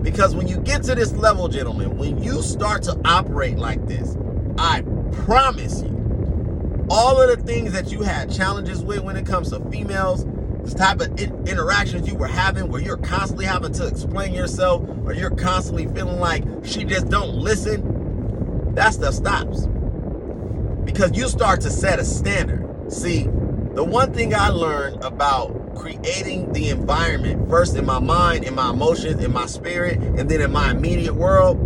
Because when you get to this level, gentlemen, when you start to operate like this, I promise you, all of the things that you had challenges with when it comes to females, this type of interactions you were having where you're constantly having to explain yourself, or you're constantly feeling like she just don't listen, that stuff stops. Because you start to set a standard. See, the one thing I learned about creating the environment, first in my mind, in my emotions, in my spirit, and then in my immediate world,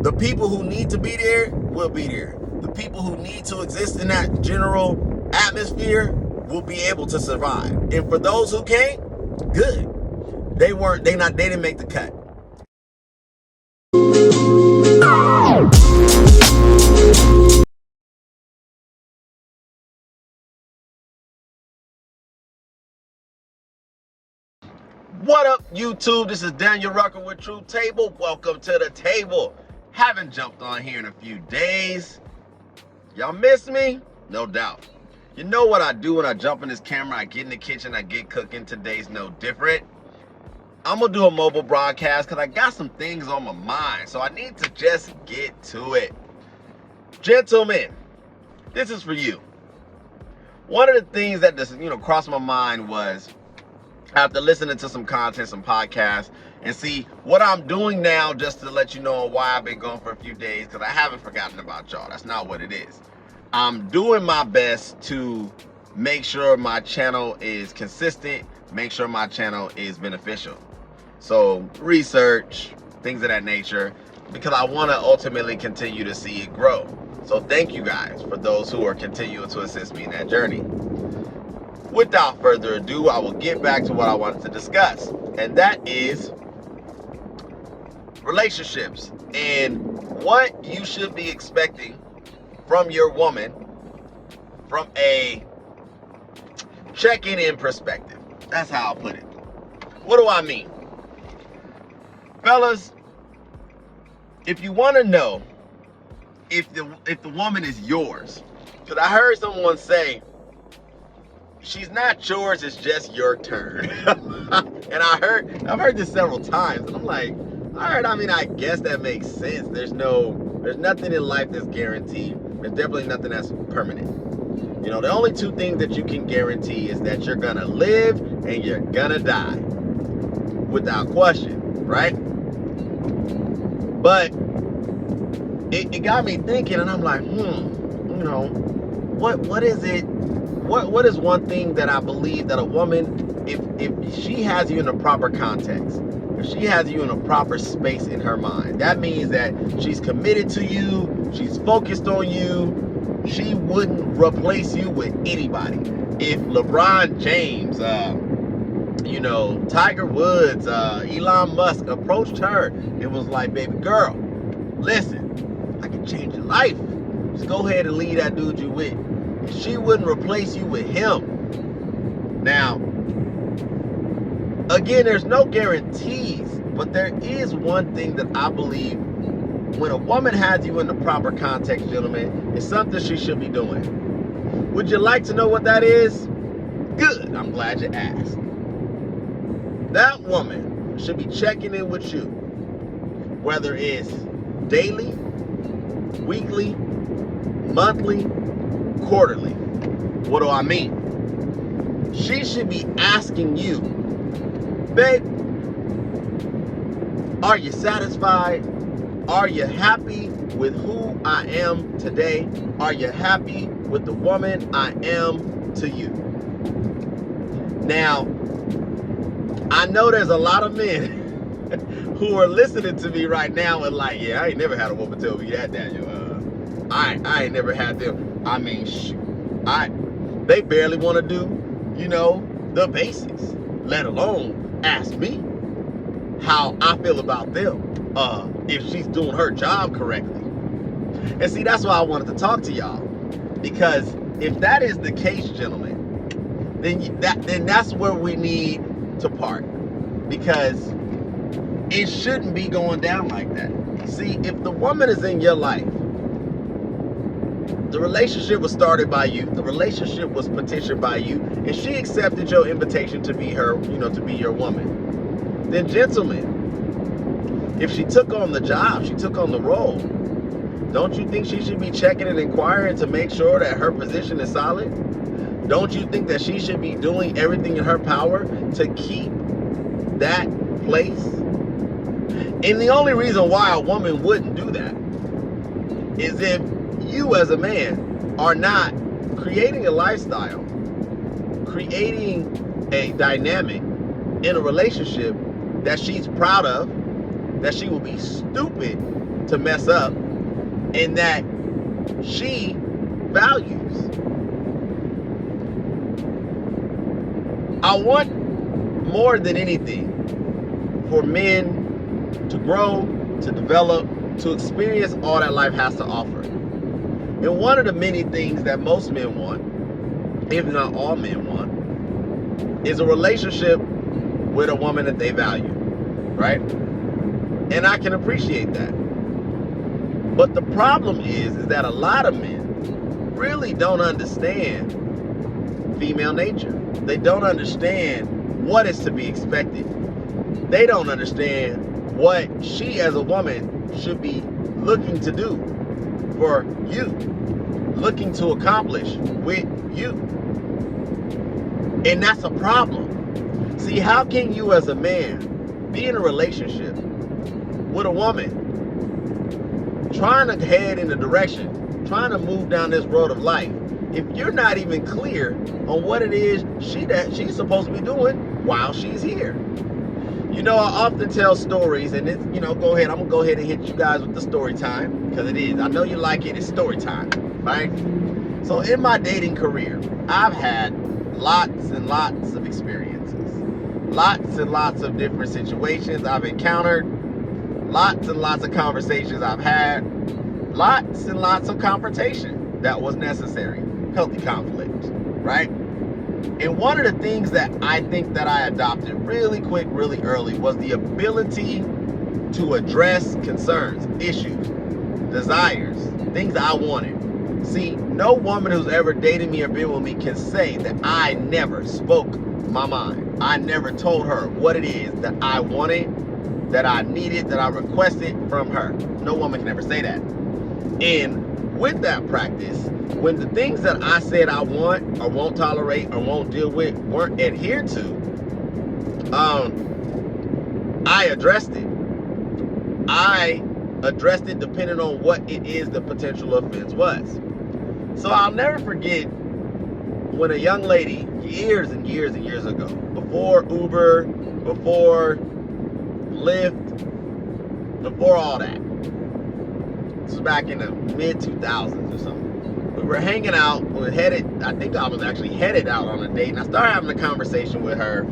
the people who need to be there will be there. The people who need to exist in that general atmosphere will be able to survive. And for those who can't, good. They didn't make the cut. What up, YouTube? This is Daniel Rucker with Truth Table. Welcome to the table. Haven't jumped on here in a few days. Y'all miss me? No doubt. You know what I do when I jump in this camera? I get in the kitchen, I get cooking. Today's no different. I'm gonna do a mobile broadcast because I got some things on my mind. So I need to just get to it. Gentlemen, this is for you. One of the things that just, crossed my mind was, after listening to some content, some podcasts, and see what I'm doing now, just to let you know why I've been gone for a few days, because I haven't forgotten about y'all. That's not what it is. I'm doing my best to make sure my channel is consistent, make sure my channel is beneficial. So research, things of that nature, because I want to ultimately continue to see it grow. So thank you guys for those who are continuing to assist me in that journey. Without further ado, I will get back to what I wanted to discuss, and that is relationships and what you should be expecting from your woman from a checking in perspective. That's how I'll put it. What do I mean? Fellas, if you want to know if the woman is yours, because I heard someone say, she's not yours, it's just your turn. And I've heard this several times, and I'm like, all right, I guess that makes sense. There's nothing in life that's guaranteed. There's definitely nothing that's permanent. The only two things that you can guarantee is that you're gonna live and you're gonna die. Without question, right? But it got me thinking, and I'm like, what is it? What is one thing that I believe that a woman, if she has you in the proper context, if she has you in a proper space in her mind, that means that she's committed to you, she's focused on you, she wouldn't replace you with anybody. If LeBron James, Tiger Woods, Elon Musk approached her and was like, baby girl, listen, I can change your life. Just go ahead and leave that dude you with. She wouldn't replace you with him. Now, again, there's no guarantees, but there is one thing that I believe when a woman has you in the proper context, gentlemen, it's something she should be doing. Would you like to know what that is? Good, I'm glad you asked. That woman should be checking in with you, whether it's daily, weekly, monthly, quarterly. What do I mean? She should be asking you, babe, are you satisfied? Are you happy with who I am today? Are you happy with the woman I am to you? Now, I know there's a lot of men who are listening to me right now and like, yeah, I ain't never had a woman tell me that, Daniel. I ain't never had them. They barely want to do, the basics, let alone ask me how I feel about them, if she's doing her job correctly. And see, that's why I wanted to talk to y'all, because if that is the case, gentlemen, then that's where we need to part, because it shouldn't be going down like that. See, if the woman is in your life, the relationship was started by you, the relationship was petitioned by you, and she accepted your invitation to be her, to be your woman, then gentlemen, If she took on the job, she took on the role, don't you think she should be checking and inquiring to make sure that her position is solid? Don't you think that she should be doing everything in her power to keep that place? And the only reason why a woman wouldn't do that is if you as a man are not creating a lifestyle, creating a dynamic in a relationship that she's proud of, that she will be stupid to mess up, and that she values. I want more than anything for men to grow, to develop, to experience all that life has to offer. And one of the many things that most men want, if not all men want, is a relationship with a woman that they value, right? And I can appreciate that. But the problem is that a lot of men really don't understand female nature. They don't understand what is to be expected. They don't understand what she as a woman should be looking to do for you, looking to accomplish with you. And that's a problem. See, how can you as a man be in a relationship with a woman trying to head in a direction, trying to move down this road of life, if you're not even clear on what it is she's supposed to be doing while she's here? You know, I often tell stories, and it's, I'm gonna go ahead and hit you guys with the story time, because it is. I know you like it. It's story time, right? So in my dating career, I've had lots and lots of experiences, lots and lots of different situations I've encountered, lots and lots of conversations I've had, lots and lots of confrontation that was necessary, healthy conflict, right? And one of the things that I think that I adopted really quick, really early, was the ability to address concerns, issues, desires, things I wanted. See, no woman who's ever dated me or been with me can say that I never spoke my mind. I never told her what it is that I wanted, that I needed, that I requested from her. No woman can ever say that. And with that practice, when the things that I said I want or won't tolerate or won't deal with weren't adhered to, I addressed it. I addressed it depending on what it is the potential offense was. So I'll never forget when a young lady, years and years and years ago, before Uber, before Lyft, before all that, this was back in the mid-2000s or something. We were hanging out, I think I was actually headed out on a date, and I started having a conversation with her,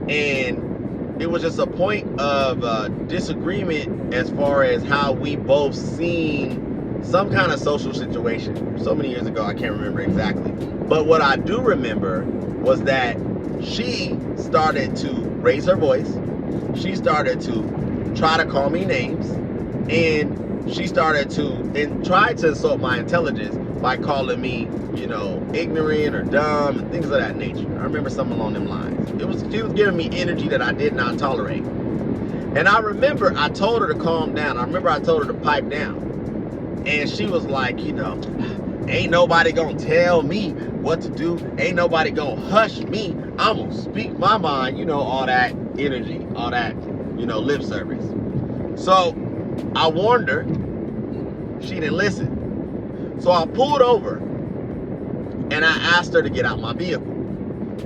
and it was just a point of disagreement as far as how we both seen some kind of social situation. So many years ago, I can't remember exactly. But what I do remember was that she started to raise her voice. She started to try to call me names, and she started to try to insult my intelligence by calling me, ignorant or dumb and things of that nature. I remember something along them lines. She was giving me energy that I did not tolerate. And I remember I told her to calm down. I remember I told her to pipe down. And she was like, ain't nobody gonna tell me what to do. Ain't nobody gonna hush me. I'm gonna speak my mind, all that energy, all that, lip service. So I warned her. She didn't listen. So I pulled over and I asked her to get out my vehicle.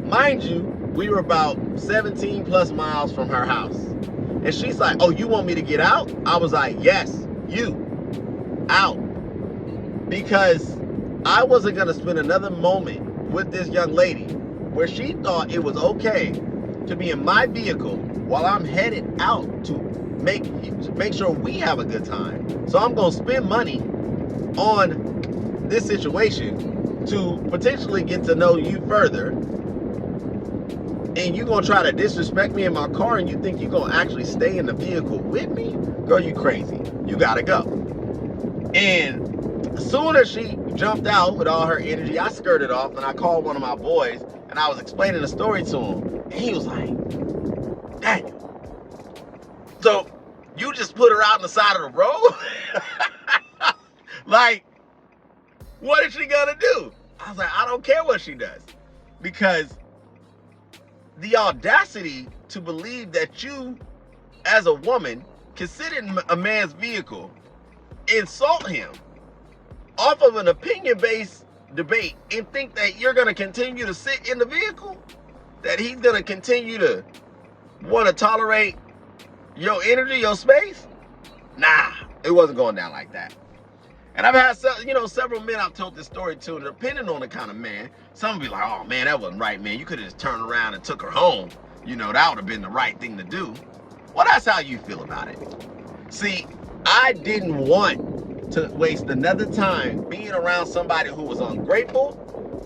Mind you, we were about 17 plus miles from her house. And she's like, oh, you want me to get out? I was like, yes, you, out. Because I wasn't going to spend another moment with this young lady where she thought it was okay to be in my vehicle while I'm headed out to make sure we have a good time. So I'm going to spend money on this situation to potentially get to know you further, and you're going to try to disrespect me in my car, and you think you're going to actually stay in the vehicle with me? Girl, you crazy. You got to go. And as soon as she jumped out with all her energy, I skirted off, and I called one of my boys, and I was explaining the story to him, and he was like, dang. So You just put her out on the side of the road? Like, what is she gonna do? I was like, I don't care what she does. Because the audacity to believe that you, as a woman, can sit in a man's vehicle, insult him off of an opinion-based debate, and think that you're gonna continue to sit in the vehicle? That he's gonna continue to want to tolerate your energy, your space? Nah, it wasn't going down like that. And I've had several men I've told this story to, and depending on the kind of man, some will be like, oh man, that wasn't right, man. You could have just turned around and took her home. That would have been the right thing to do. Well, that's how you feel about it. See, I didn't want to waste another time being around somebody who was ungrateful,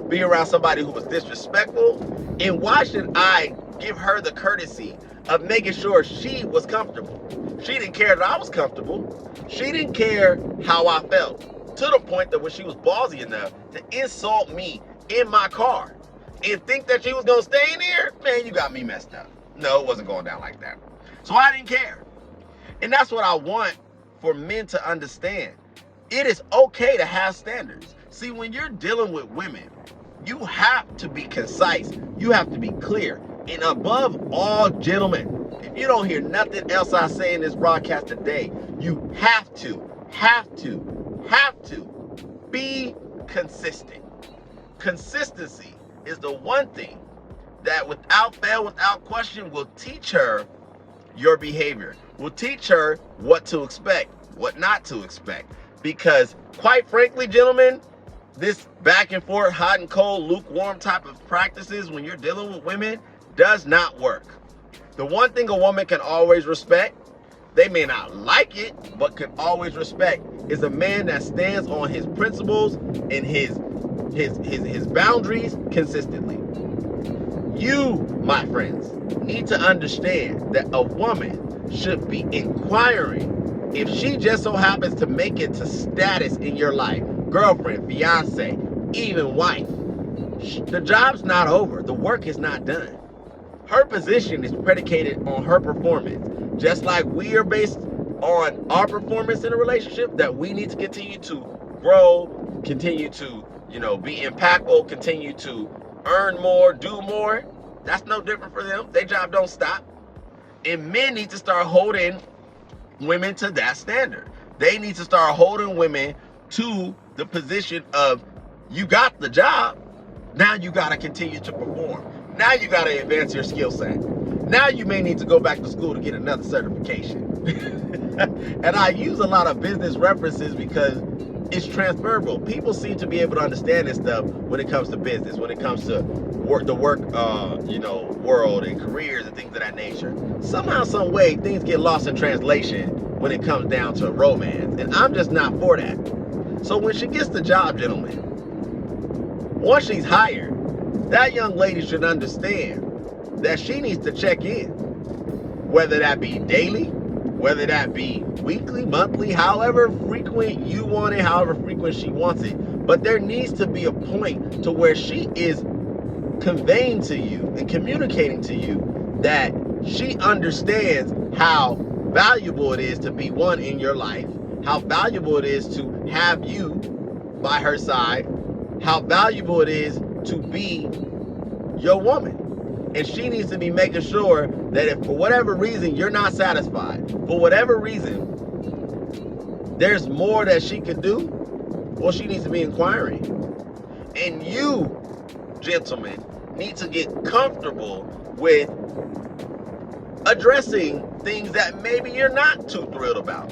being around somebody who was disrespectful, and why should I give her the courtesy of making sure she was comfortable? She didn't care that I was comfortable. She didn't care how I felt, to the point that when she was ballsy enough to insult me in my car and think that she was gonna stay in there, man, you got me messed up. No, it wasn't going down like that. So I didn't care. And that's what I want for men to understand. It is okay to have standards. See, when you're dealing with women, you have to be concise. You have to be clear. And above all, gentlemen, if you don't hear nothing else I say in this broadcast today, you have to be consistent. Consistency is the one thing that without fail, without question, will teach her your behavior, will teach her what to expect, what not to expect. Because quite frankly, gentlemen, this back and forth, hot and cold, lukewarm type of practices when you're dealing with women does not work. The one thing a woman can always respect, they may not like it, but can always respect, is a man that stands on his principles and his boundaries consistently. You, my friends, need to understand that a woman should be inquiring if she just so happens to make it to status in your life, girlfriend, fiance, even wife. The job's not over. The work is not done. Her position is predicated on her performance. Just like we are based on our performance in a relationship, that we need to continue to grow, continue to, be impactful, continue to earn more, do more. That's no different for them. Their job don't stop. And men need to start holding women to that standard. They need to start holding women to the position of, you got the job, now you got to continue to perform. Now you got to advance your skill set. Now you may need to go back to school to get another certification. And I use a lot of business references because it's transferable. People seem to be able to understand this stuff when it comes to business, when it comes to the work world and careers and things of that nature. Somehow, some way, things get lost in translation when it comes down to romance. And I'm just not for that. So when she gets the job, gentlemen, once she's hired, that young lady should understand that she needs to check in, whether that be daily, whether that be weekly, monthly, however frequent you want it, however frequent she wants it. But there needs to be a point to where she is conveying to you and communicating to you that she understands how valuable it is to be one in your life, how valuable it is to have you by her side, how valuable it is to be your woman. And she needs to be making sure that if for whatever reason you're not satisfied, for whatever reason there's more that she can do, well, she needs to be inquiring. And you, gentlemen, need to get comfortable with addressing things that maybe you're not too thrilled about.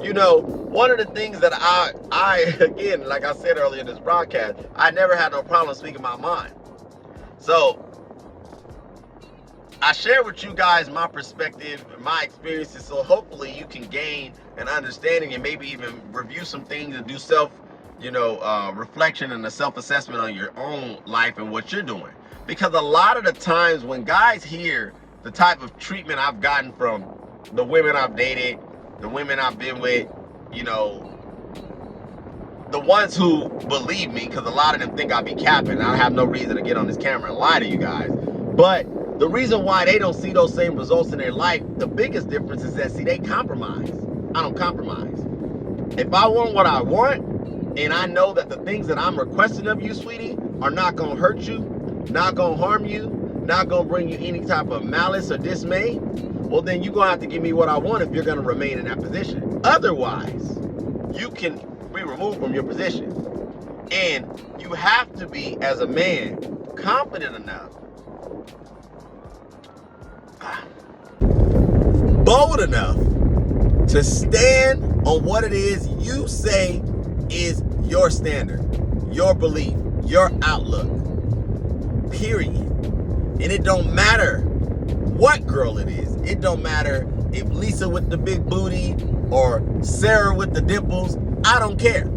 One of the things that I again, like I said earlier in this broadcast, I never had no problem speaking my mind. So I share with you guys my perspective, my experiences, so hopefully you can gain an understanding and maybe even review some things and do reflection and a self-assessment on your own life and what you're doing. Because a lot of the times when guys hear the type of treatment I've gotten from the women I've dated, the women I've been with, the ones who believe me, because a lot of them think I'll be capping. I have no reason to get on this camera and lie to you guys. But The reason why they don't see those same results in their life, the biggest difference is that, see, they compromise. I don't compromise. If I want what I want, and I know that the things that I'm requesting of you, sweetie, are not going to hurt you, not going to harm you, not going to bring you any type of malice or dismay, well, then you're going to have to give me what I want if you're going to remain in that position. Otherwise, you can be removed from your position. And you have to be, as a man, confident enough, bold enough to stand on what it is you say is your standard, your belief, your outlook, period. And it don't matter what girl it is. It don't matter if Lisa with the big booty or Sarah with the dimples. I don't care.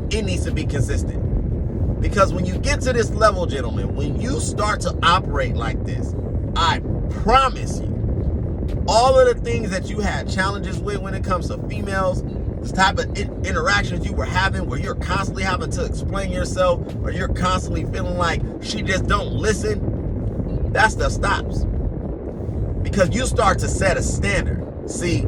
It needs to be consistent. Because when you get to this level, gentlemen, when you start to operate like this, I promise you, all of the things that you had challenges with when it comes to females, this type of interactions you were having where you're constantly having to explain yourself, or you're constantly feeling like she just don't listen, that stuff stops. Because you start to set a standard. See,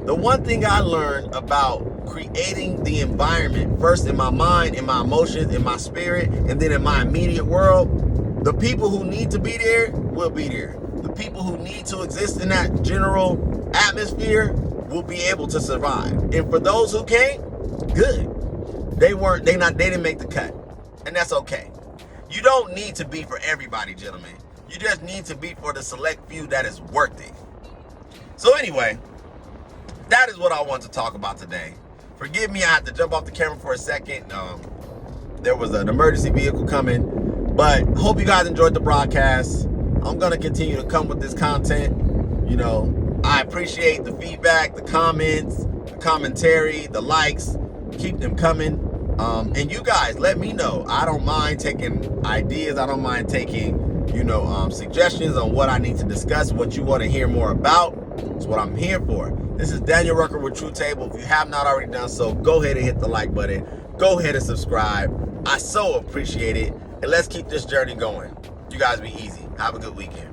the one thing I learned about creating the environment, first in my mind, in my emotions, in my spirit, and then in my immediate world, the people who need to be there will be there. The people who need to exist in that general atmosphere will be able to survive. And for those who can't, good. They didn't make the cut. And that's okay. You don't need to be for everybody, gentlemen. You just need to be for the select few that is worth it. So anyway, that is what I want to talk about today. Forgive me, I had to jump off the camera for a second. There was an emergency vehicle coming, but hope you guys enjoyed the broadcast. I'm going to continue to come with this content. You know, I appreciate the feedback, the comments, the commentary, the likes. Keep them coming. And you guys, let me know. I don't mind taking ideas. I don't mind taking, suggestions on what I need to discuss, what you want to hear more about. It's what I'm here for. This is Daniel Rucker with True Table. If you have not already done so, go ahead and hit the like button. Go ahead and subscribe. I so appreciate it. And let's keep this journey going. You guys be easy. Have a good weekend.